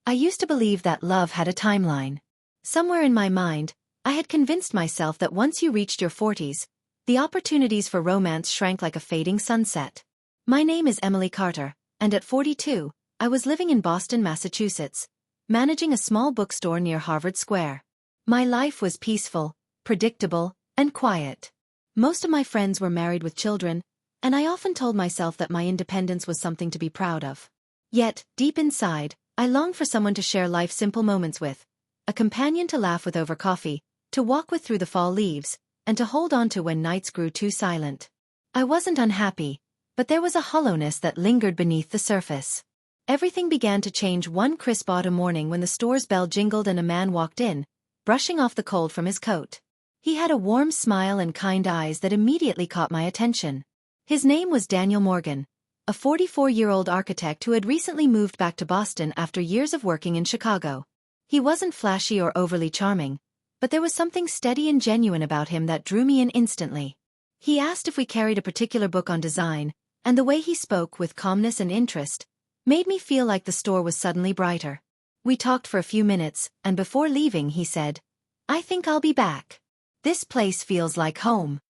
I used to believe that love had a timeline. Somewhere in my mind, I had convinced myself that once you reached your 40s, the opportunities for romance shrank like a fading sunset. My name is Emily Carter, and at 42, I was living in Boston, Massachusetts, managing a small bookstore near Harvard Square. My life was peaceful, predictable, and quiet. Most of my friends were married with children, and I often told myself that my independence was something to be proud of. Yet, deep inside, I longed for someone to share life's simple moments with, a companion to laugh with over coffee, to walk with through the fall leaves, and to hold on to when nights grew too silent. I wasn't unhappy, but there was a hollowness that lingered beneath the surface. Everything began to change one crisp autumn morning when the store's bell jingled and a man walked in, brushing off the cold from his coat. He had a warm smile and kind eyes that immediately caught my attention. His name was Daniel Morgan, a 44-year-old architect who had recently moved back to Boston after years of working in Chicago. He wasn't flashy or overly charming, but there was something steady and genuine about him that drew me in instantly. He asked if we carried a particular book on design, and the way he spoke with calmness and interest made me feel like the store was suddenly brighter. We talked for a few minutes, and before leaving he said, "I think I'll be back. This place feels like home."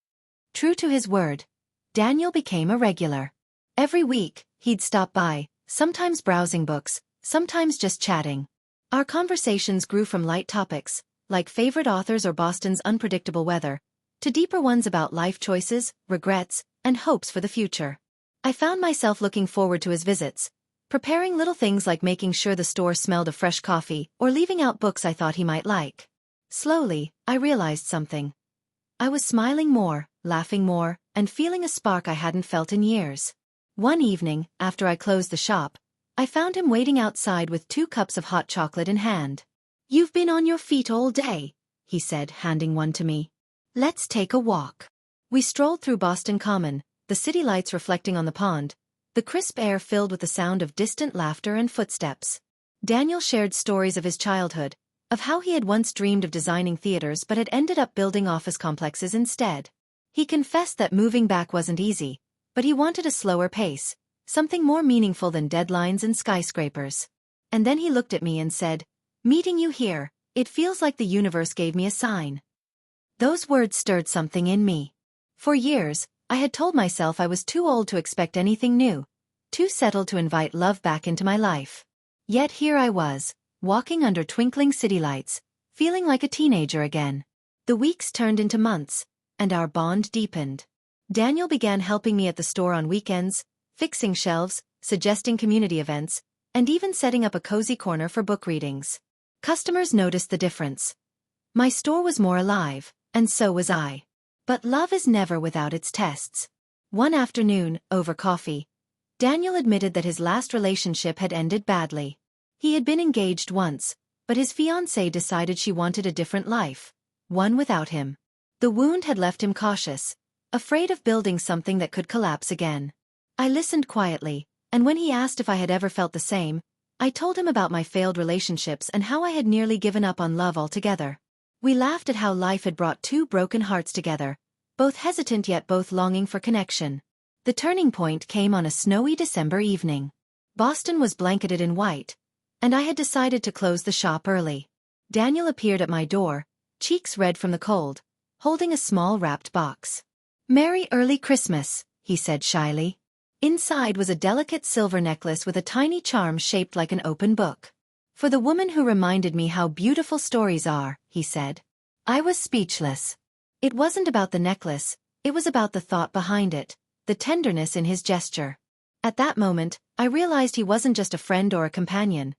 True to his word, Daniel became a regular. Every week, he'd stop by, sometimes browsing books, sometimes just chatting. Our conversations grew from light topics, like favorite authors or Boston's unpredictable weather, to deeper ones about life choices, regrets, and hopes for the future. I found myself looking forward to his visits, preparing little things like making sure the store smelled of fresh coffee or leaving out books I thought he might like. Slowly, I realized something. I was smiling more, laughing more, and feeling a spark I hadn't felt in years. One evening, after I closed the shop, I found him waiting outside with 2 cups of hot chocolate in hand. "You've been on your feet all day," he said, handing one to me. "Let's take a walk." We strolled through Boston Common, the city lights reflecting on the pond, the crisp air filled with the sound of distant laughter and footsteps. Daniel shared stories of his childhood, of how he had once dreamed of designing theaters but had ended up building office complexes instead. He confessed that moving back wasn't easy, but he wanted a slower pace, something more meaningful than deadlines and skyscrapers. And then he looked at me and said, "Meeting you here, it feels like the universe gave me a sign." Those words stirred something in me. For years, I had told myself I was too old to expect anything new, too settled to invite love back into my life. Yet here I was, walking under twinkling city lights, feeling like a teenager again. The weeks turned into months, and our bond deepened. Daniel began helping me at the store on weekends, fixing shelves, suggesting community events, and even setting up a cozy corner for book readings. Customers noticed the difference. My store was more alive, and so was I. But love is never without its tests. One afternoon, over coffee, Daniel admitted that his last relationship had ended badly. He had been engaged once, but his fiancée decided she wanted a different life, one without him. The wound had left him cautious, afraid of building something that could collapse again. I listened quietly, and when he asked if I had ever felt the same, I told him about my failed relationships and how I had nearly given up on love altogether. We laughed at how life had brought 2 broken hearts together, both hesitant yet both longing for connection. The turning point came on a snowy December evening. Boston was blanketed in white, and I had decided to close the shop early. Daniel appeared at my door, cheeks red from the cold, holding a small wrapped box. "Merry early Christmas," he said shyly. Inside was a delicate silver necklace with a tiny charm shaped like an open book. "For the woman who reminded me how beautiful stories are," he said. I was speechless. It wasn't about the necklace, it was about the thought behind it, the tenderness in his gesture. At that moment, I realized he wasn't just a friend or a companion.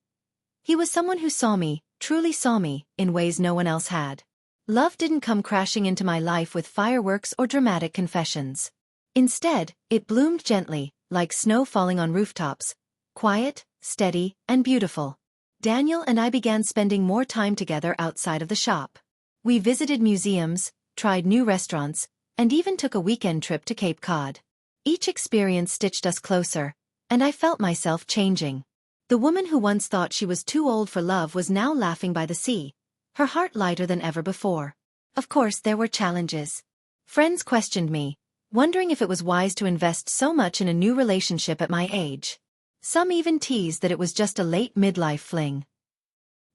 He was someone who saw me, truly saw me, in ways no one else had. Love didn't come crashing into my life with fireworks or dramatic confessions. Instead, it bloomed gently, like snow falling on rooftops, quiet, steady, and beautiful. Daniel and I began spending more time together outside of the shop. We visited museums, tried new restaurants, and even took a weekend trip to Cape Cod. Each experience stitched us closer, and I felt myself changing. The woman who once thought she was too old for love was now laughing by the sea, her heart lighter than ever before. Of course, there were challenges. Friends questioned me, wondering if it was wise to invest so much in a new relationship at my age. Some even teased that it was just a late midlife fling.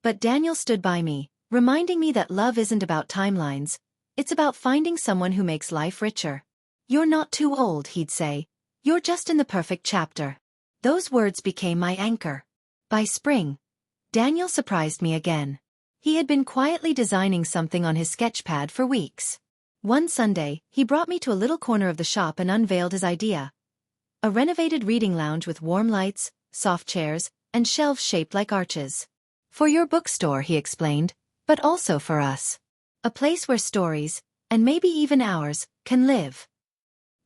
But Daniel stood by me, reminding me that love isn't about timelines, it's about finding someone who makes life richer. You're not too old, he'd say. You're just in the perfect chapter. Those words became my anchor. By spring, Daniel surprised me again. He had been quietly designing something on his sketchpad for weeks. One Sunday, he brought me to a little corner of the shop and unveiled his idea. A renovated reading lounge with warm lights, soft chairs, and shelves shaped like arches. For your bookstore, he explained, but also for us. A place where stories, and maybe even ours, can live.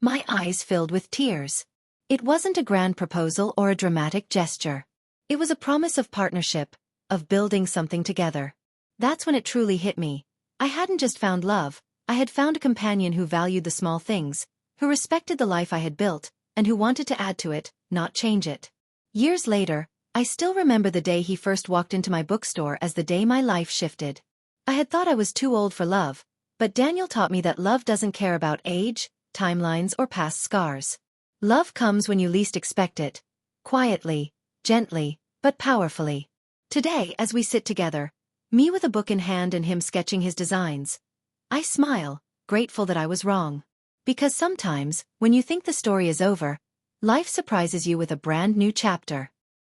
My eyes filled with tears. It wasn't a grand proposal or a dramatic gesture. It was a promise of partnership, of building something together. That's when it truly hit me. I hadn't just found love, I had found a companion who valued the small things, who respected the life I had built, and who wanted to add to it, not change it. Years later, I still remember the day he first walked into my bookstore as the day my life shifted. I had thought I was too old for love, but Daniel taught me that love doesn't care about age, timelines, or past scars. Love comes when you least expect it, quietly, gently, but powerfully. Today, as we sit together, me with a book in hand and him sketching his designs, I smile, grateful that I was wrong. Because sometimes, when you think the story is over, life surprises you with a brand new chapter.